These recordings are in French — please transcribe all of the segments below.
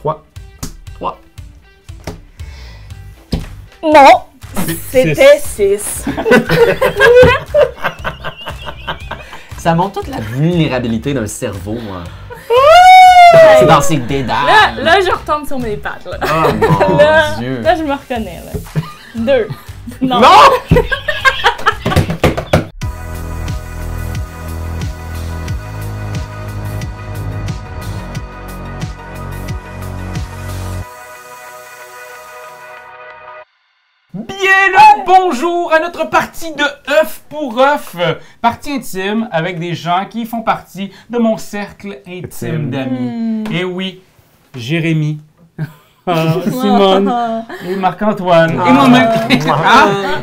3. 3. Non! C'était 6. Ça montre toute la vulnérabilité d'un cerveau, moi. C'est dans ses dédales. Là, je retombe sur mes pattes. Là, Oh mon là, Dieu. là, je me reconnais. Là. 2. Non! Bien le bonjour à notre partie de œuf pour œuf. Partie intime avec des gens qui font partie de mon cercle intime d'amis. Et oui, Jérémy, Simone et Marc-Antoine. Et moi-même,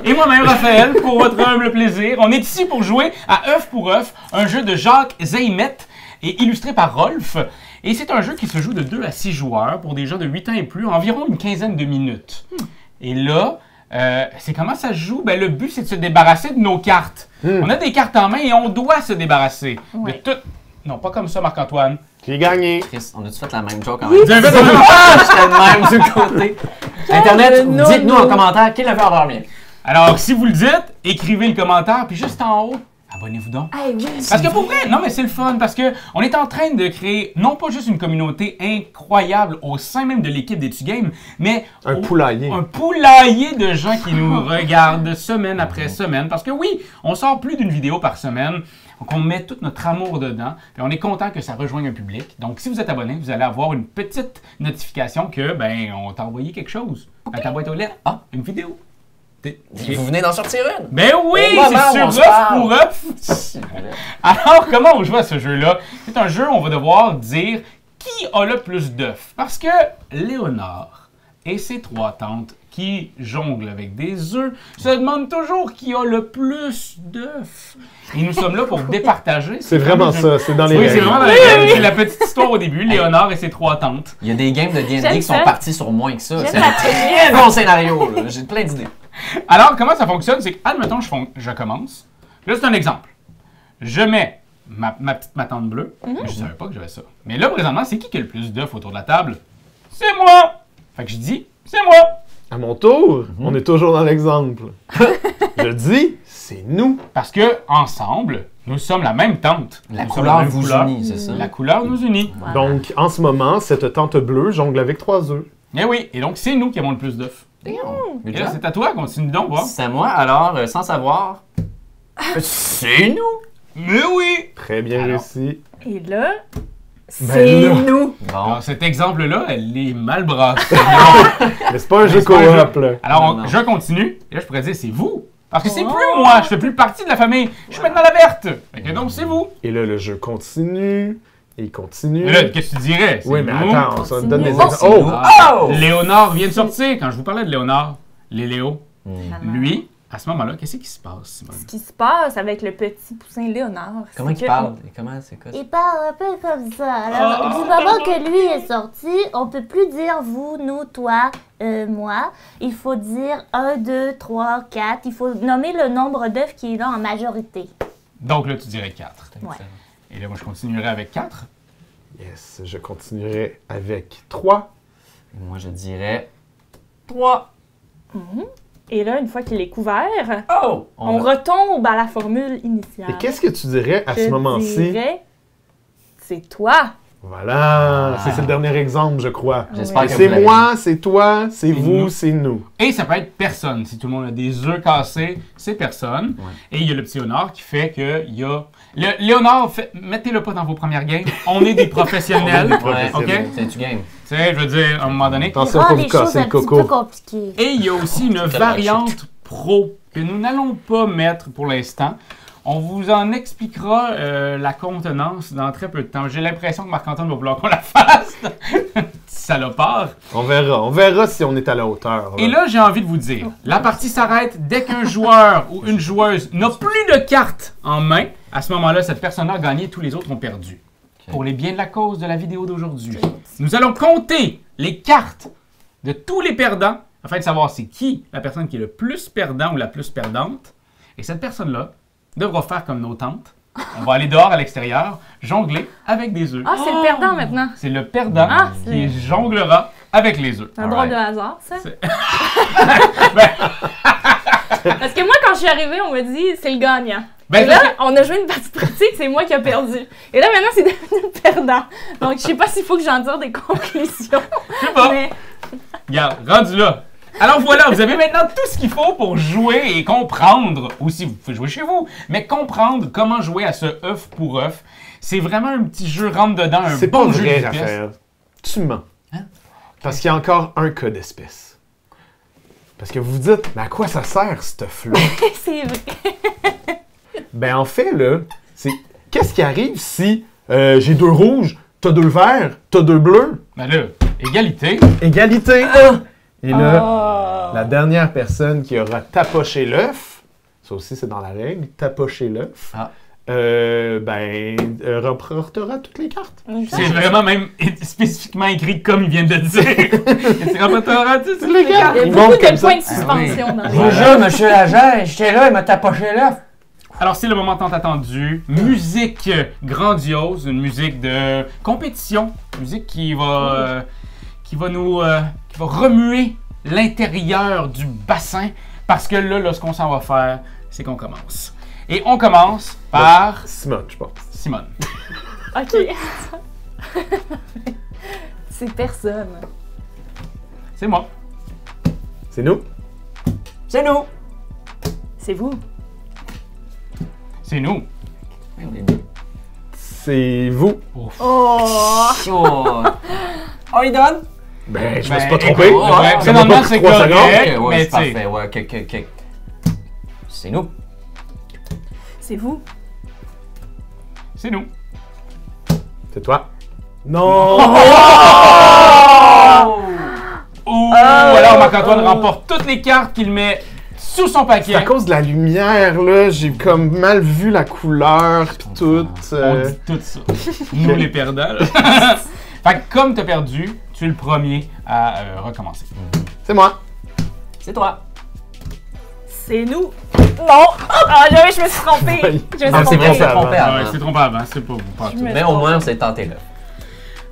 et moi-même, Raphaël, pour votre humble plaisir. On est ici pour jouer à œuf pour œuf, un jeu de Jacques Zeymet et illustré par Rolf. Et c'est un jeu qui se joue de 2 à 6 joueurs pour des gens de 8 ans et plus, environ une quinzaine de minutes. Et là, c'est comment ça se joue? Ben, le but, c'est de se débarrasser de nos cartes. On a des cartes en main et on doit se débarrasser de tout. Non, pas comme ça, Marc-Antoine. J'ai gagné. Chris, on a-tu fait la même joke en même temps? Vous avez fait la même- J'étais de même sur le côté. Internet, dites-nous en commentaire qui l'a fait en premier. Alors, si vous le dites, écrivez le commentaire, puis juste en haut, abonnez-vous donc. Hey, oui. Parce que pour vrai, non mais c'est le fun, parce que on est en train de créer non pas juste une communauté incroyable au sein même de l'équipe d'Etu Game, mais Un poulailler. un poulailler de gens qui nous regardent semaine après semaine. Parce que oui, on sort plus d'une vidéo par semaine, donc on met tout notre amour dedans, et on est content que ça rejoigne un public. Donc si vous êtes abonné, vous allez avoir une petite notification que, ben, on t'a envoyé quelque chose à ta boîte aux lettres. Ah, une vidéo. Vous venez d'en sortir une? Ben oui, Au moment où c'est on sur se œuf parle. pour œuf. Alors, comment on joue à ce jeu-là? C'est un jeu où on va devoir dire qui a le plus d'œufs. Parce que Léonard et ses 3 tantes qui jonglent avec des œufs se demandent toujours qui a le plus d'œufs. Et nous sommes là pour départager. C'est vraiment ça, c'est dans les Oui, c'est règles. vraiment dans les règles. C'est la petite histoire au début, Léonard et ses 3 tantes. Il y a des games de D&D J'aime qui sont ça. partis sur moins que ça. J'aime C'est un la très bon scénario, là. J'ai plein d'idées. Alors, comment ça fonctionne? C'est que, admettons, je commence. Là, c'est un exemple. Je mets ma tante bleue. Je savais pas que j'avais ça. Mais là, présentement, c'est qui a le plus d'œufs autour de la table? C'est moi! Fait que je dis, c'est moi! À mon tour, on est toujours dans l'exemple. Je dis, c'est nous. Parce que, ensemble, nous sommes la même tante. La Nous sommes couleur même vous couleur. unit, c'est ça? La couleur nous unit. Voilà. Donc, en ce moment, cette tante bleue jongle avec 3 œufs. Eh oui, et donc c'est nous qui avons le plus d'œufs. Damn. Et Good là, job. c'est à toi, continue donc, voir. C'est à moi, alors, sans savoir, c'est nous! Mais oui! Très bien Alors. réussi. Et là, Ben c'est là. nous. Bon, Alors, cet exemple-là, elle est mal brassée. Mais c'est pas un jeu c'est pas un coop, là. Alors, Non. je continue. Et là, je pourrais dire, c'est vous. Parce que c'est Oh. plus moi. Je fais plus partie de la famille. Je suis maintenant la verte. Fait que donc, c'est vous. Et là, le jeu continue. Et il continue. Mais là, qu'est-ce que tu dirais? C'est Oui, mais nous. attends, ça donne des Oh, exemples. c'est Oh! nous. Ah, Oh! Léonard vient de sortir. Quand je vous parlais de Léonard, Léo, Maman. lui, à ce moment-là, qu'est-ce qui se passe, Simone? Ce qui se passe avec le petit poussin Léonard. Comment c'est il que- parle? Et comment c'est quoi? Il parle un peu comme ça. Alors, du moment que lui est sorti, on peut plus dire vous, nous, toi, moi. Il faut dire 1, 2, 3, 4. Il faut nommer le nombre d'œufs qui est là en majorité. Donc là, tu dirais 4. Ouais. Et là, moi, je continuerai avec 4. Yes, je continuerai avec 3. Moi, je dirais 3. Et là, une fois qu'il est couvert, Oh! on retombe à la formule initiale. Et qu'est-ce que tu dirais à ce Je moment-ci? dirais, c'est toi. Voilà, c'est le dernier exemple, je crois. J'espère Et que c'est vous l'avez moi, c'est toi, c'est vous, nous. c'est nous. Et ça peut être personne. Si tout le monde a des œufs cassés, c'est personne. Ouais. Et il y a le petit Léonard qui fait qu'il y a... Léonard, mettez-le pas dans vos premières games. On est des professionnels. Ouais, OK? C'est-tu game? Tu sais, je veux dire, à un moment donné. Attention Il pour rend vous les choses casser un le petit coco. peu compliquées. Et il y a aussi une variante pro que nous n'allons pas mettre pour l'instant. On vous en expliquera la contenance dans très peu de temps. J'ai l'impression que Marc-Antoine va vouloir qu'on la fasse. Petit salopard. On verra si on est à la hauteur. Et là, j'ai envie de vous dire, la partie s'arrête dès qu'un joueur ou une joueuse n'a plus de cartes en main. À ce moment-là, cette personne a gagné, tous les autres ont perdu. Ok. Pour les biens de la cause de la vidéo d'aujourd'hui, nous allons compter les cartes de tous les perdants afin de savoir c'est qui la personne qui est le plus perdant ou la plus perdante. Et cette personne-là devra faire comme nos tantes On va aller dehors à l'extérieur, jongler avec des œufs. Ah, c'est le perdant maintenant. C'est le perdant Ah, qui jonglera avec les œufs. C'est un drôle de Alright. hasard, ça. C'est- Parce que moi, quand je suis arrivée, on m'a dit c'est le gagnant. Ben, Et là, on a joué une partie pratique, c'est moi qui ai perdu. Et là, maintenant, c'est devenu le perdant. Donc, je sais pas s'il faut que j'en tire des conclusions. je sais pas. Mais Regarde, rendu là. Alors voilà, vous avez maintenant tout ce qu'il faut pour jouer et comprendre, ou si vous pouvez jouer chez vous, mais comprendre comment jouer à ce œuf pour œuf. C'est vraiment un petit jeu rentre-dedans, un C'est bon pas jeu vrai, de vitesse. Raphaël. Tu mens. Hein? Parce qu'il y a encore un cas d'espèce. Parce que vous vous dites, mais à quoi ça sert, ce œuf-là? c'est vrai. Ben en fait, là, c'est qu'est-ce qui arrive si j'ai 2 rouges, t'as 2 verts, t'as 2 bleus? Ben là, égalité. Égalité! Et là, Oh. la dernière personne qui aura tapoché l'œuf, ça aussi c'est dans la règle, tapocher l'œuf, Ah. remportera toutes les cartes. C'est vraiment même spécifiquement écrit comme il vient de le dire. Et c'est rapporteur, tu sais, Les gars, Il y a ils beaucoup montent de comme ça. points de suspension dans les Bonjour, monsieur l'agent. J'étais là, il m'a tapoché l'œuf. Alors, c'est le moment tant attendu. Musique grandiose, une musique de compétition. Musique qui va remuer l'intérieur du bassin. Parce que là, ce qu'on s'en va faire, c'est qu'on commence. Et on commence par Simone, je pense. Simone. OK. c'est personne. C'est moi. C'est nous? C'est nous. C'est vous. C'est nous. C'est vous. Oh! Oh. On y donne? Ben, je me Ben, suis pas trompé. écoute, ouais, Ça présentement, m'a pas c'est pris 3 correct. secondes. Ok, ouais, mais c'est tu sais. parfait. Ouais, ok. C'est nous. C'est vous. C'est nous. C'est toi. Non! Ouh! Alors, Marc-Antoine remporte toutes les cartes qu'il met sous son C'est à paquet. cause de la lumière, là. J'ai comme mal vu la couleur pis tout. On dit tout ça. Nous, les perdants. là. Fait que comme t'as perdu, tu es le premier à recommencer. C'est moi. C'est toi. C'est nous. Non! Ah, je me suis trompée. Oui. Je me Ah, suis c'est trompée. bon, C'est ça trompé avant. Ouais, avant. c'est trompé avant, c'est pas vous. Pas Je tout. me- Mais au moins, on s'est tenté là.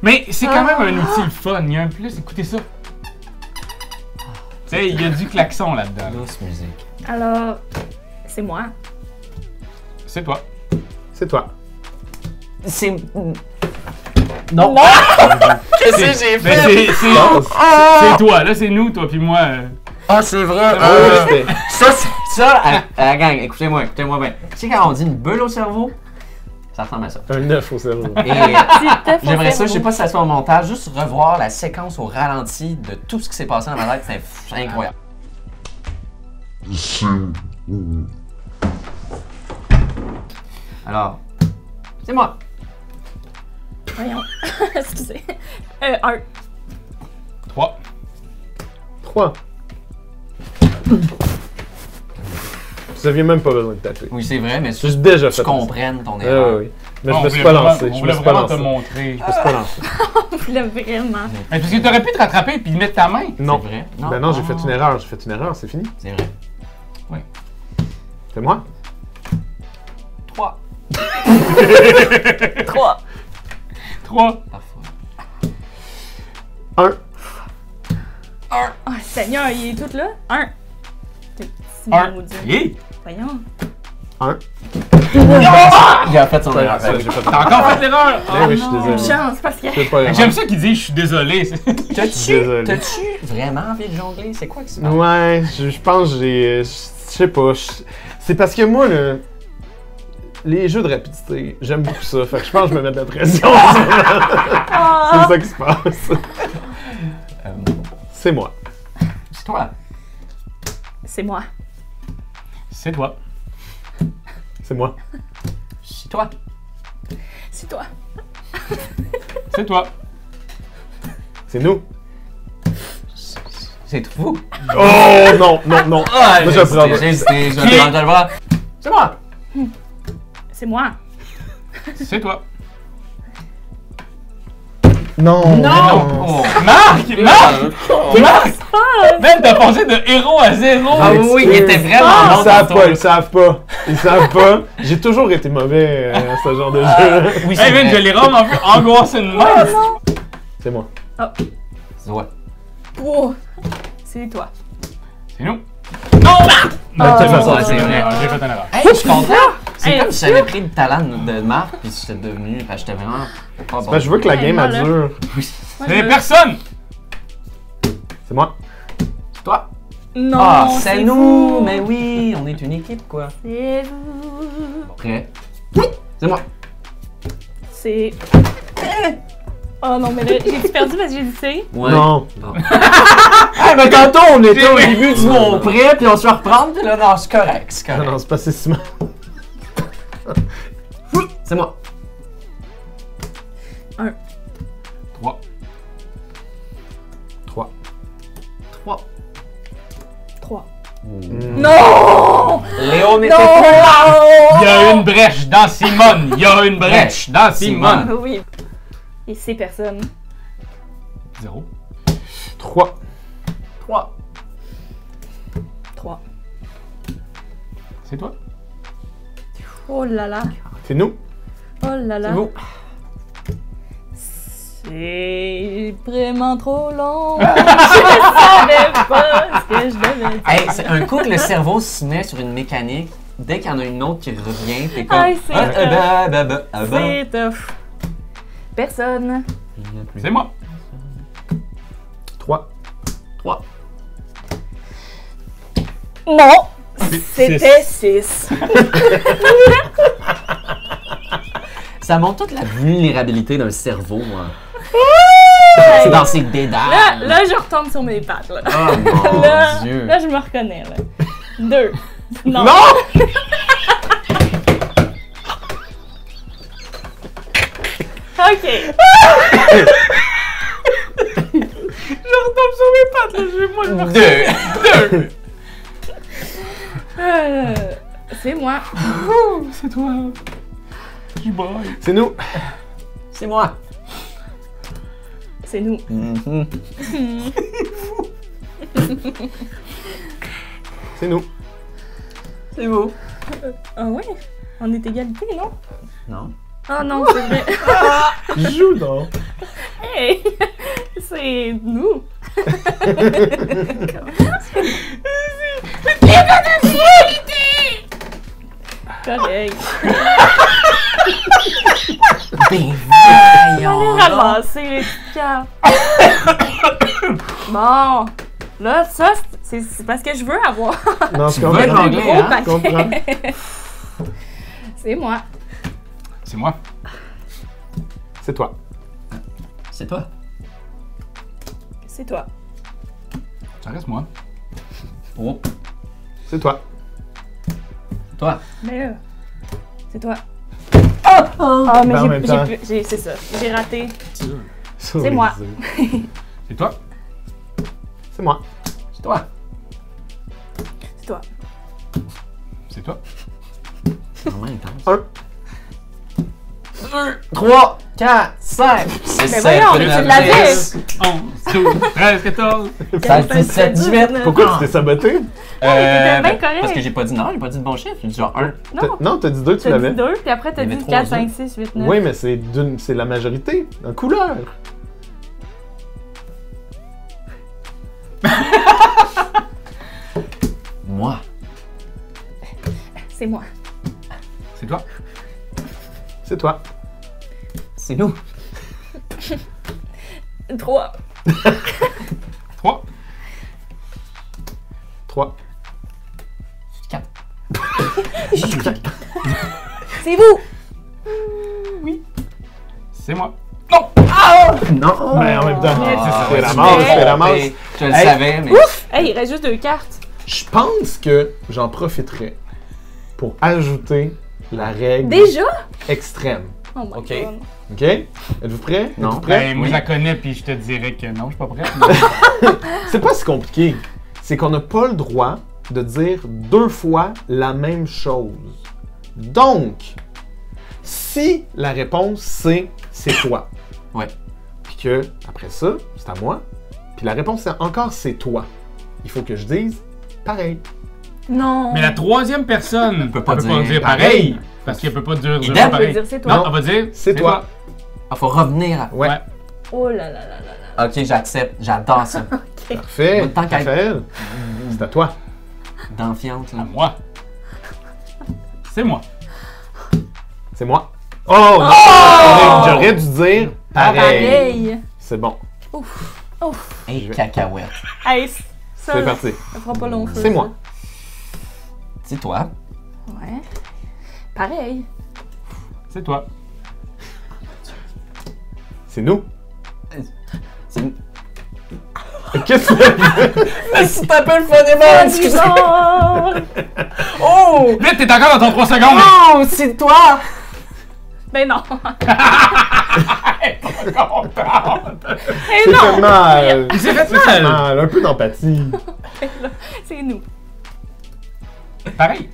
Mais c'est quand même un outil le fun. Il y a un plus, écoutez ça. Tu sais, il y a du klaxon là-dedans. là. Douce musique. Alors, c'est moi. C'est toi. C'est toi. C'est. Non. Qu'est-ce que j'ai fait? C'est toi, là, c'est nous, toi, puis moi. Ah, c'est vrai. Ah oui, c'était- Ça, à la gang, écoutez-moi bien. Tu sais, quand on dit une bulle au cerveau, ça ressemble à ça. un œuf au cerveau. Et j'aimerais ça, je sais pas si ça se fait au montage, juste revoir la séquence au ralenti de tout ce qui s'est passé dans ma tête, c'est incroyable. Alors, c'est moi. Voyons. Excusez. Un. 3. 3. Vous aviez même pas besoin de taper. Oui, c'est vrai, mais J'ai tu déjà fait ça. comprennes ton Ah erreur. oui. Mais je me suis pas lancé. Je me suis pas vraiment te lancé. montrer. Je me suis pas lancé. On voulait vraiment. Mais parce que t'aurais pu te rattraper puis mettre ta main. Non. C'est vrai? Ben non, j'ai fait une erreur. J'ai fait une erreur, c'est fini. C'est vrai. C'est moi. 3. 3. 3. Parfois. 1. Oh, Seigneur, il est tout là. 1. Petit 1. maudit. Hey! Voyons. 1. Il a fait son erreur. Ça, j'ai fait T'as encore fait l'erreur! Eh oui, je suis désolé. Chance, parce que. C'est pas grave. J'aime ça qu'il dit je suis désolé. Désolé. T'as-tu vraiment envie de jongler? C'est quoi qui se passe? Ouais, je pense que j'ai. Je sais pas. C'est parce que moi, là. Les jeux de rapidité, j'aime beaucoup ça. Fait que je pense que je me mets de la pression. C'est ça qui se passe. C'est moi. C'est toi. C'est moi. C'est toi. C'est moi. C'est toi. C'est toi. C'est toi. C'est nous. C'est vous. Oh non, non, non. Ah, Moi, je prends pas. j'ai hésité, je vais prendre le bras. C'est moi. C'est moi. C'est toi. Non! Non! Marc! Ben, t'as passé de héros à 0! Ah oui, il était vraiment long. Ils savent pas. Ils savent pas. J'ai toujours été mauvais à ce genre de jeu. Oui, Hey, Ben, je vrai. l'ai vraiment vu angoissé de même! C'est moi. Ouais. Oh, c'est toi. C'est nous! Non! Ben, Oh. de toute façon, Ouais, c'est J'ai vrai. fait une erreur. Hey, je suis content. C'est Hey, comme si j'avais pris le talent de Marc, puis j'étais devenu. Parce que j'étais vraiment pas bon. Ben, je veux que la Hey, game moi, elle là. dure. Moi, C'est je- personne! C'est moi. Toi? Non, Ah, c'est nous! vous. Mais oui, on est une équipe, quoi. C'est vous. Prêt? C'est moi. C'est. Oh non, mais là, j'ai perdu parce que j'ai dit c'est. Ouais. Non. Bon. Hey, mais tantôt, on était au début du mot prêt, puis on se fait reprendre, puis là, non, c'est correct, c'est Non, correct. non, c'est pas si mal. C'est moi. 3. 3. 3. 3. Hmm. Non! Léon était Non! pas Il y a une brèche dans Simone! Il y a une brèche dans Simone! Oui. Et c'est personne. 0. 3. 3. 3. C'est toi? Oh là là. C'est nous. Oh là là. C'est vous. C'est vraiment trop long. Je savais pas ce que je devais dire. Hey, c'est un coup que le cerveau se met sur une mécanique, dès qu'il y en a une autre qui revient, t'es comme. Aïe, c'est tough. bah. C'est tough. Personne. C'est moi! 3. 3. Non! C'était 6. Ça montre toute la vulnérabilité d'un cerveau, moi. C'est dans ses dédales. Là, je retombe sur mes pattes. Là, Oh mon là, Dieu. là, je me reconnais. Là. 2. Non. OK. Je retombe sur mes pattes, là, moi, je me 2. C'est moi. C'est toi! Je braille. C'est nous. C'est moi. C'est nous. C'est nous. C'est vous. Ah ouais? On est égalité, non? Non. Ah non, c'est vrai. Joue donc. Hey! C'est nous. Correct. Ben voyons. Ramasser les petites cartes. Bon. Là, ça, c'est parce que je veux avoir. Non, je Tu veux comprends. être anglais, gros hein? Je comprends. C'est moi. C'est moi. C'est toi. C'est toi. C'est toi. Ça reste moi. Oh. C'est toi. Toi. Mais là, c'est toi. Ah, mais Ben, en même temps. c'est ça. J'ai raté. C'est moi. C'est toi? C'est moi. C'est toi. C'est toi. C'est toi? C'est vraiment intense. 1. 3, 4, 5, 6, Mais 7, voyons, mais 8, tu l'avais. 10, 11, 12, 13, 14. 16, 17, 18. Pourquoi tu t'es saboté? t'étais bien ben, correct. Parce que j'ai pas dit non, j'ai pas dit de bon chiffre, j'ai dit genre 1. Non, Non, t'as dit 2, tu t'as dit l'avais. 2, puis après t'as Il y dit avait 4, trois 5, 6, 8, 9. Oui, mais c'est la majorité. En couleur. Moi. C'est moi. C'est toi? C'est toi. C'est nous. 3. 3. 3. 4. C'est vous. C'est moi. Non! Ben, en même temps, Ah, c'est ouais, la tu masse, m'as c'est la trompé. masse. Je le Hey. savais, mais. Hey, il reste juste 2 cartes. Je pense que j'en profiterai pour ajouter la règle Déjà? extrême. Oh my Ok. God. OK? Êtes-vous prêts? Non. Êtes-vous prêts? Ben, moi, Oui. je la connais, puis je te dirais que non, je suis pas prêt. C'est pas si compliqué. C'est qu'on n'a pas le droit de dire 2 fois la même chose. Donc, si la réponse c'est toi, Ouais. puis Puis que, après ça, c'est à moi. Puis la réponse, c'est toi. Il faut que je dise pareil. Non. Mais la troisième personne ne peut pas dire dire pareil. pareil. Parce qu'elle peut pas dire Idem. Je veux pareil. dire, c'est toi. Non, on va dire C'est toi. Ah, faut revenir à... Ouais. Ouais. Oh là là là là là. Ok, j'accepte. J'adore ça. Parfait. Tant qu'à- Raphaël, c'est à toi. D'enfiante, À là. moi. C'est moi. C'est moi. Oh non! J'aurais dû dire pareil. Pareil. C'est bon. Ouf. Hey, cacahuète. Hey, ça, C'est parti. ça fera pas long feu. C'est moi. C'est toi. ça. Ouais. Pareil. C'est toi. C'est nous. C'est... Qu'est-ce que C'est un peu le phonémon, excusez. Bizarre. Oh! Vite, t'es encore dans ton 3 secondes! Non, c'est toi! Ben non. Elle est pas contente. Eh C'est fait non. mal. Il s'est fait C'est fait mal. mal. Un peu d'empathie. C'est nous. Pareil.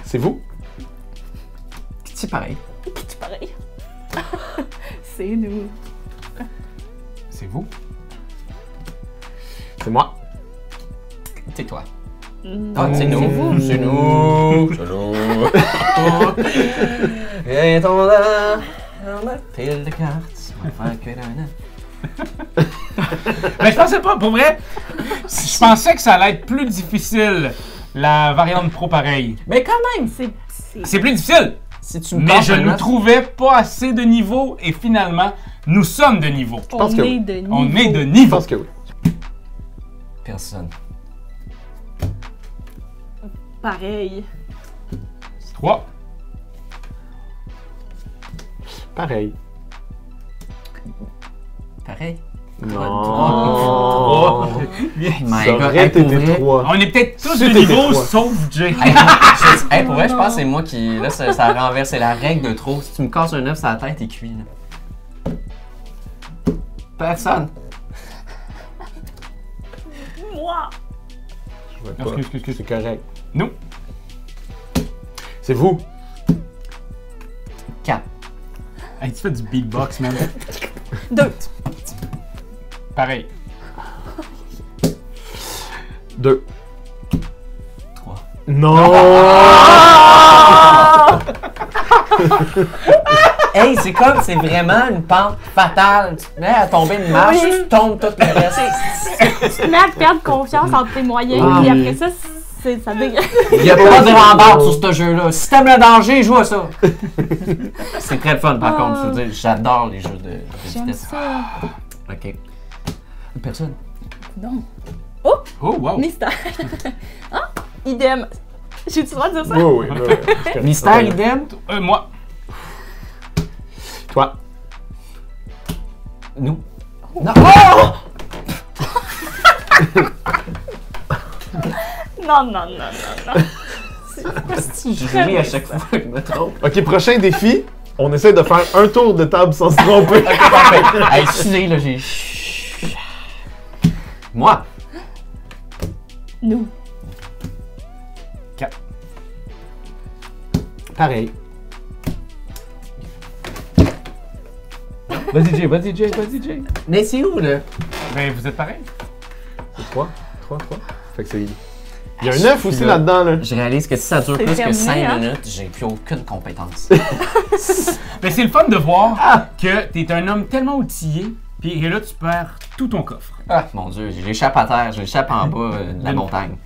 C'est vous. C'est pareil. C'est pareil. C'est nous. C'est vous. C'est moi. C'est toi. Mm. Ah, c'est C'est nous. vous. C'est nous. C'est nous. Viens ton dans ma pile de cartes. On va faire que d'un Mais je pensais pas, pour vrai, je pensais que ça allait être plus difficile, la variante pro pareil. Mais quand même, C'est plus difficile, si tu me mais passes je un ne œuf- trouvais pas assez de niveau et finalement, nous sommes de niveau. pense On que est oui. de niveau. On est de Je niveau. pense que oui. Personne. Pareil. 3. Pareil. Pareil. Non. Oh. My Ça God, aurait hey, pour été vrai- 3. On est peut-être tous de C'était niveau, trois. sauf Jay. Hey, pour vrai, je pense que c'est moi qui. Là, ça a renversé la règle de trop. Si tu me casses un œuf sur la tête, t'es cuit. Là. Personne. Moi. Je vois pas. Excuse. C'est correct. Nous. C'est vous. 4. Hey, tu fais du beatbox, man. 2. Pareil. 2. 3. Non! Hey, c'est vraiment une pente fatale. Tu te mets à tomber une marche, tu tombes tout le reste. Tu te mets à perdre confiance entre tes moyens, Ah. puis après ça, ça dégrade. Il y a pas de rembord sur ce jeu-là. Si t'aimes le danger, joue à ça. C'est très fun, par contre. Je veux dire, j'adore les jeux de J'aime vitesse. ça. Ok. Personne. Non. Oh, wow. Mystère. Ah, idem. J'ai-tu le droit de dire ça? Oui, oui. Mystère, idem. Moi. Toi. Nous. Non. Non, non, non, non, non. Je ris à chaque fois que je me trompe. Ok, prochain défi. On essaie de faire un tour de table sans se tromper. Ok, parfait. Hey, excusez, là, j'ai. Moi. Nous. 4. Pareil. Vas-y, Jay. Mais c'est où, là? Ben, vous êtes pareil. C'est 3. Fait que c'est. Il y a un 9 aussi là-dedans, là. Je réalise que si ça dure C'est plus que terminé, 5 hein? minutes, j'ai plus aucune compétence. Mais c'est le fun de voir que t'es un homme tellement outillé, puis là, tu perds tout ton coffre. Ah, mon Dieu, j'échappe à terre, j'échappe en bas de la montagne.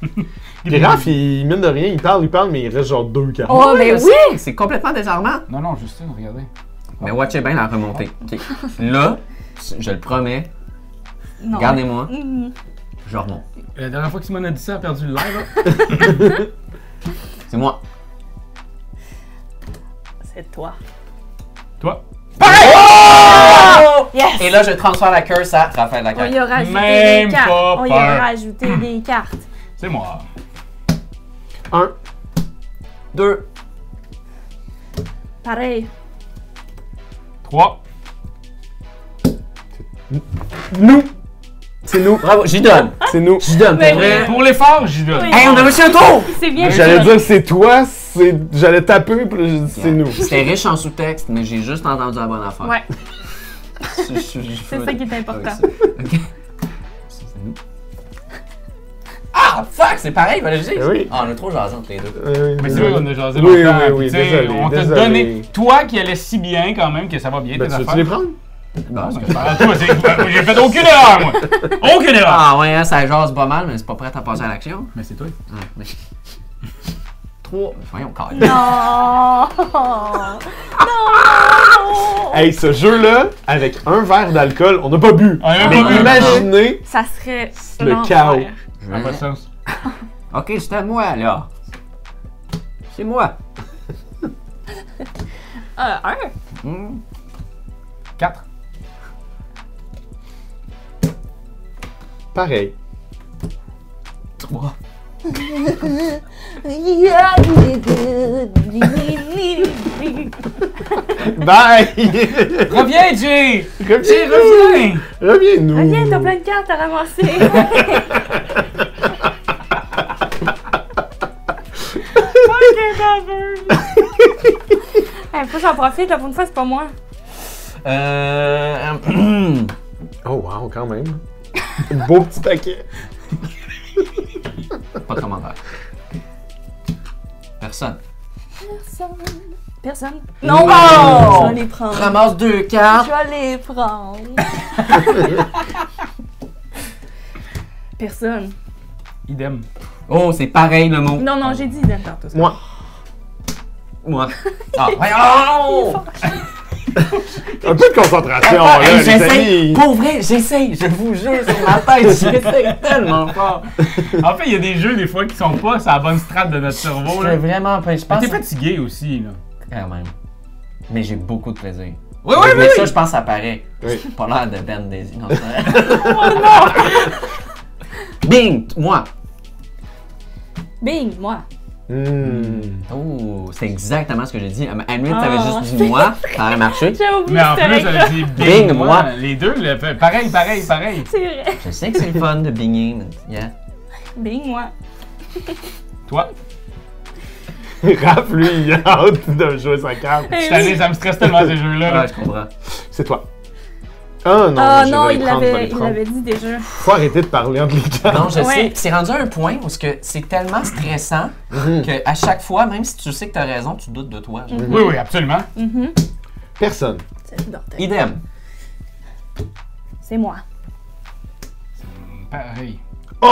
Puis Raph, il mine de rien, il parle, mais il reste genre 2 cartes. Oh, mais oui! C'est complètement désarmant. Non, Justine, regardez. Mais watchez bien la remontée. Ok. Là, je le promets, Non. regardez-moi, Mm. je remonte. La dernière fois que Simone a dit ça, elle a perdu le live. Là. C'est moi. C'est toi. Toi. Yes! Et là, je transfère la curse à Raphaël On Lacaille. y a rajouté Même des cartes. pas On y peur. a rajouté des cartes. C'est moi. 1. 2. Pareil. 3. Nous. C'est nous. Bravo, j'y donne. C'est nous. J'y donne, Mais pour vrai. Pour l'effort, j'y donne. Oui. Hey, on a réussi un tour! C'est bien J'allais joué. dire que c'est toi, j'allais taper, puis là, j'ai dit c'est nous. C'était riche en sous-texte, mais j'ai juste entendu la bonne affaire. Ouais, c'est ça qui est important. Ok. C'est nous. Ah, fuck, c'est pareil, fallait que je dise. Oui. Ah, on est trop jasés entre les deux. Mais c'est vrai qu'on a jasé Oui, longtemps. oui, puis tu sais, désolé, on t'a désolé. donné, toi qui allais si bien quand même, que ça va bien Ben, tes tu veux-tu affaires. les prendre? Bon, c'est Ah, toi, j'ai fait aucune erreur, moi. Aucune erreur. Ah ouais, hein, ça jase pas mal, mais c'est pas prêt à passer à l'action. Mais c'est toi. Ah, mais... 3. Voyons, calme. Non! Non! Hey, ce jeu-là, avec un verre d'alcool, on n'a pas bu. On a même Mais pas bu. imaginez Ça serait le l'enfer. chaos. Ça n'a pas de sens. Ok, c'est à moi, là. C'est moi. 1. 4. Pareil. 3. Bye! Reviens, Jay! Reviens, Reviens! reviens-nous. Reviens, t'as plein de cartes à ramasser. Hey, faut que j'en profite, la prochaine fois, c'est pas moi. Oh wow, quand même. Beau petit paquet. Pas de commentaire. Personne. Personne. Non! Oh! Je vais les prendre. Ramasse 2 cartes. Je vais les prendre. Personne. Idem. Oh, c'est pareil le mot. Non, non, j'ai dit idem tantôt. Moi. Moi. Ah, voyons! Un peu de concentration, Ah, là, hey, les j'essaye. amis. Pour vrai, j'essaye. Je vous jure sur ma tête. J'essaye tellement fort. En fait, il y a des jeux, des fois, qui sont pas sur la bonne strate de notre cerveau. Je Là. suis vraiment pas. Je Mais pense. t'es fatigué aussi, là. Quand même. Mais j'ai beaucoup de plaisir. Oui, Mais ça, je pense, ça paraît. Oui. Pas l'air de Ben Daisy. Non, c'est vrai. Bing! Moi. Bing, moi. Oh, c'est exactement ce que j'ai dit. Henry, t'avais Ah. juste dit moi. Ça aurait marché. J'ai oublié Mais en cette plus, elle règle-là. a dit Bing, bing, moi. moi. Les deux, pareil. C'est vrai. Je sais que c'est le fun de binger, mais yeah. Bing, moi. Toi, Raph, lui, il a hâte de jouer sa carte. cette année, ça me stresse tellement ces jeux-là. Ouais, je comprends. C'est toi. Ah non, Ah je non, vais il les prendre, je vais les l'avait prendre. dit déjà. Faut arrêter de parler entre les cartes. Non, je sais. Ouais. C'est rendu à un point où c'est tellement stressant qu'à chaque fois, même si tu sais que t'as raison, tu doutes de toi. genre. Oui, absolument. Personne. Idem. C'est moi. Pareil. Oh!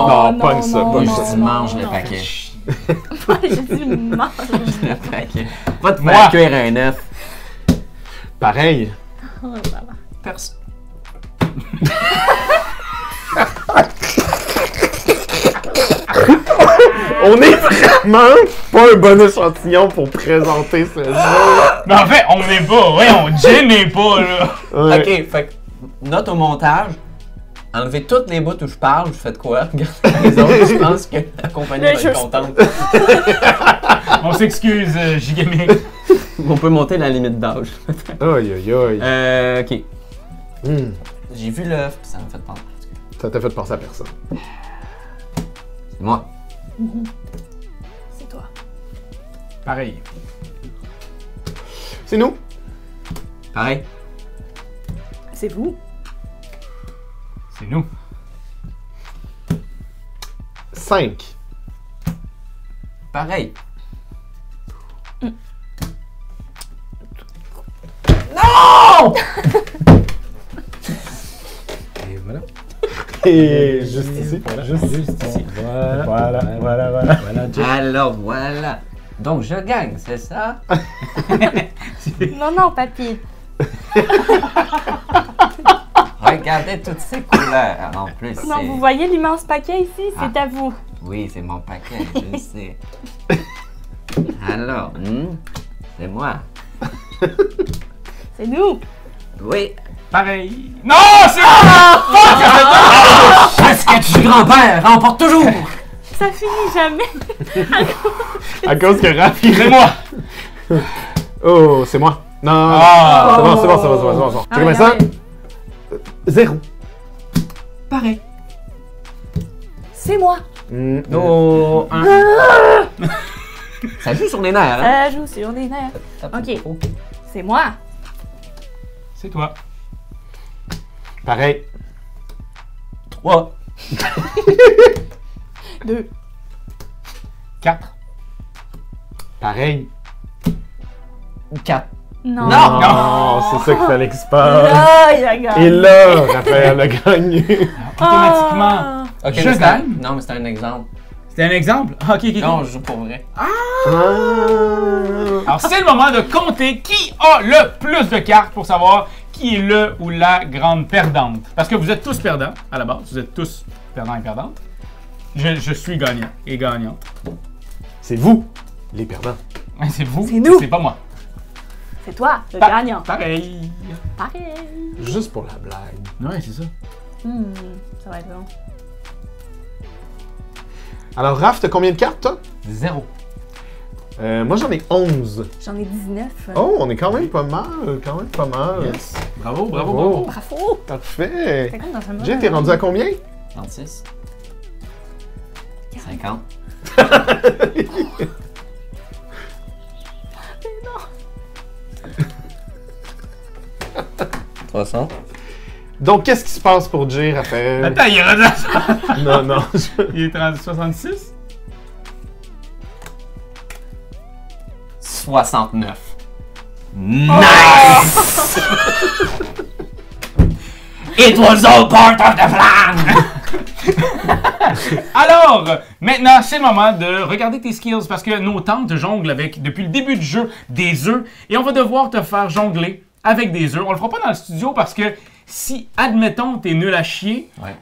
Non, non, pogne ça, non, pogne Je ça. dis non, mange le non. paquet. J'ai dit mange. Le paquet. Va te Moi. faire cuire un œuf. Pareil. Oh là là. Personne. On est vraiment pas un bon échantillon pour présenter ce jeu. Mais en fait, on n'est pas. Voyons, Jay n'est pas, là. Ouais. Ok, fait que, note au montage. Enlevez toutes les bouts où je parle, vous faites quoi? Regardez les autres, je pense que la compagnie va être contente. On s'excuse, Gigamé. On peut monter la limite d'âge. Aïe, aïe, aïe. Ok. Hmm. J'ai vu l'œuf, puis ça m'a fait penser. Ça t'a fait penser à personne. C'est moi. C'est toi. Pareil. C'est nous. Pareil. C'est vous. C'est nous. 5. Pareil. Et voilà. Et juste ici. Juste ici. Voilà. Alors voilà. Donc je gagne, c'est ça? Non, non, papy. Regardez toutes ces couleurs en plus. Non, c'est- vous voyez l'immense paquet ici? C'est à vous. Oui, c'est mon paquet, je le sais. Alors, c'est moi. C'est nous. Oui. Pareil. Non, c'est Parce que du grand-père remporte toujours! Ça finit jamais. À cause que Raph, il... C'est moi. Oh, c'est moi. Non, Ah. c'est bon, c'est bon, c'est bon, c'est bon, c'est bon. Tu Ah, combien ça? regardez. 0. Pareil. C'est moi. Oh, un. Ça joue sur les nerfs, hein? Ça joue sur les nerfs. Ok. C'est moi. C'est toi. Pareil. 3. 2. 4. Pareil. 4. Non. Non. Non, c'est ça qu'il fallait qu'il se passe. Là, il a gagné. Et là, Raphaël a gagné. Automatiquement. Ok, Je mais c'est gagne. Non, mais c'est un exemple. C'était un exemple? Ok. Non, je joue pour vrai. Ah. Alors, c'est le moment de compter qui a le plus de cartes pour savoir qui est le ou la grande perdante. Parce que vous êtes tous perdants à la base. Vous êtes tous perdants et perdantes. Je suis gagnant et gagnante. C'est vous, les perdants. Ouais, c'est vous. C'est nous. C'est pas moi. C'est toi, le gagnant. Pareil. Pareil. Juste pour la blague. Ouais, c'est ça. Ça va être long. Alors, Raph, t'as combien de cartes, toi? 0. Moi, j'en ai 11. J'en ai 19. Oh, on est quand même pas mal. Quand même pas mal. Yes. Bravo. Bravo. Bravo. Parfait. C'est comme dans un monde. Jay, t'es rendu à combien? 36. 50. 300. Donc, qu'est-ce qui se passe pour Jay, Raphaël? Attends, il est rendu à ça. Non, non. Il est rendu 66. 69. Nice! It was all part of the plan! Alors, maintenant, c'est le moment de regarder tes skills parce que nos tantes jonglent avec, depuis le début du jeu, des œufs et on va devoir te faire jongler avec des œufs. On le fera pas dans le studio parce que si, admettons, t'es nul à chier, Ouais.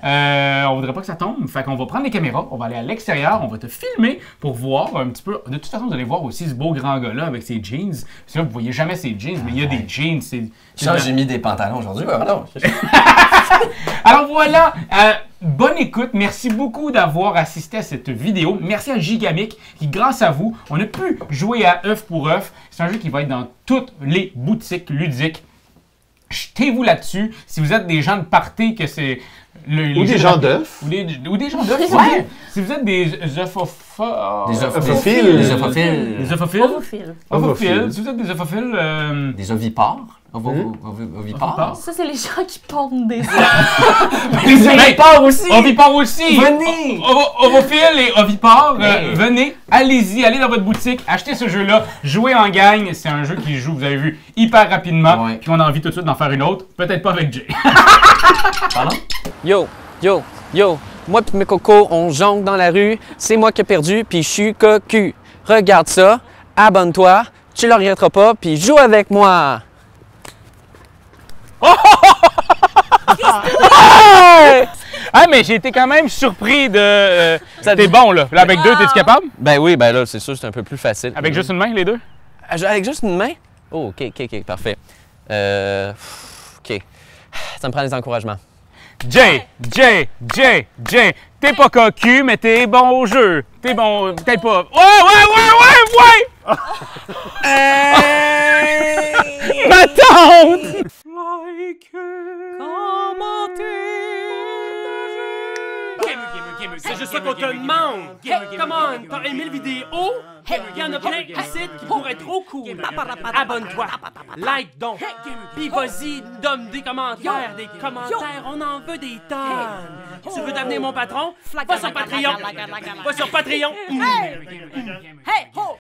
on voudrait pas que ça tombe. Fait qu'on va prendre les caméras, on va aller à l'extérieur, on va te filmer pour voir un petit peu. De toute façon, vous allez voir aussi ce beau grand gars-là avec ses jeans. Parce que là, vous voyez jamais ses jeans, mais il y a des jeans. J'ai mis des pantalons aujourd'hui. Ouais, non. Alors voilà, bonne écoute. Merci beaucoup d'avoir assisté à cette vidéo. Merci à Gigamic qui, grâce à vous, on a pu jouer à œuf pour œuf. C'est un jeu qui va être dans toutes les boutiques ludiques. Jetez-vous là-dessus. Si vous êtes des gens de party, que c'est... Ou des gens d'œufs. Ou des gens d'œufs. Ouais. Si vous êtes des œufophiles. Des Ophophiles. Des ophophiles. Des œufophiles. Ovophile. Ophophiles. Si vous êtes des œufophiles... Des ovipares. Ovipares. Ça, c'est les gens qui pondent des œufs. Les ovipares aussi. Ovipares aussi. Venez. Ovophiles et ovipares, Hey. venez, allez-y, allez dans votre boutique, achetez ce jeu-là, jouez en gang. C'est un jeu qui joue, vous avez vu, hyper rapidement. Ouais. Puis on a envie tout de suite d'en faire une autre. Peut-être pas avec Jay. Pardon? Yo, moi pis mes cocos, on jongle dans la rue, c'est moi qui ai perdu, puis je suis cocu. Regarde ça, abonne-toi, tu le regretteras pas, puis joue avec moi. Ah, mais j'ai été quand même surpris de... T'es bon, là. Là, avec deux, t'es-tu capable? Ben oui, ben là, c'est sûr, c'est un peu plus facile. Avec juste une main, les deux? Avec juste une main? Oh, ok, parfait. Ok. Ça me prend des encouragements. Jay, t'es pas cocu, mais t'es bon au jeu. T'es bon, peut-être pas... Ouais! Ma tante! C'est juste ça qu'on te demande! Come on! T'as aimé le vidéo? Il y en a plein ici qui pourraient être trop cool! Abonne-toi! Like donc! Pis vas-y, donne des commentaires! On en veut des tonnes! Tu veux devenir mon patron? Va sur Patreon! Va sur Patreon! Hey, ho!